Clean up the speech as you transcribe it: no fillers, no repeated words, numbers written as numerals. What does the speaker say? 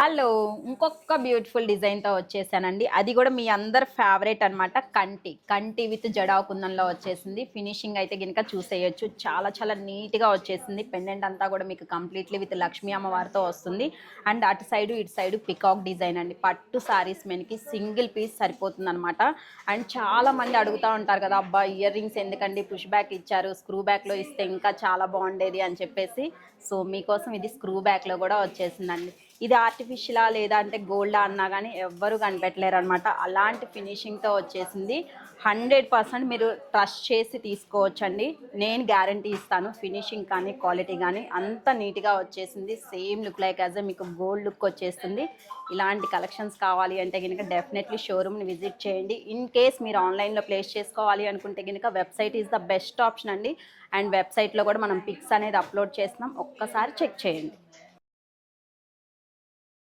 Hello! ఇంకొక beautiful డిజైన్‌తో వచ్చేసానండి. అది గూడా మీ అందరి ఫేవరెట్ అనమాట. కంటి విత్ జడా కుందన్‌లో వచ్చేసింది. ఫినిషింగ్ అయితే గనుక చూసేయొచ్చు. చాలా చాలా నీట్‌గా వచ్చేసింది. పెండెంట్ అంతా గూడా మీకు కంప్లీట్‌లీ విత్ లక్ష్మీ అమ్మవారితో వస్తుంది. అండ్ అటు సైడు, ఇటు సైడు పికాక్ డిజైన్ అండి. పట్టు సారీస్ మీదకి సింగిల్ పీస్ సరిపోతుందనమాట. అండ్ చాలామంది అడుగుతా ఉంటారు కదా! అబ్బా! ఇయర్ రింగ్స్ ఎందుకండి పుష్ బ్యాక్ ఇచ్చారు. స్క్రూ బ్యాక్‌లో ఇస్తే ఇంకా చాలా బాగుండేది అని చెప్పేసి. సో, మీకోసం ఇది స్క్రూ బ్యాక్‌లో గూడా వచ్చేసిందండి. ఇది ఆర్టిఫిషియలా లేదా అంటే గోల్డా అన్నా కానీ ఎవ్వరు కనిపెట్టలేరనమాట. అలాంటి ఫినిషింగ్‌తో వచ్చేసింది. 100% మీరు ట్రస్ట్ చేసి తీసుకోవచ్చండి. నేను గ్యారంటీ ఇస్తాను. ఫినిషింగ్ కానీ, క్వాలిటీ కానీ అంత నీట్‌గా వచ్చేసింది. సేమ్ లుక్ లైక్ యాజ్ మీకు గోల్డ్ లుక్ వచ్చేస్తుంది. ఇలాంటి కలెక్షన్స్ కావాలి అంటే గనుక డెఫినెట్లీ షోరూమ్‌ని విజిట్ చేయండి. ఇన్ కేస్ మీరు ఆన్‌లైన్‌లో ప్లేస్ చేసుకోవాలి అనుకుంటే గనుక website is the best option అండి. అండ్ వెబ్‌సైట్‌లో కూడా మనం పిక్స్ అనేది అప్లోడ్ చేస్తున్నాం. ఒక్కసారి చెక్ చేయండి.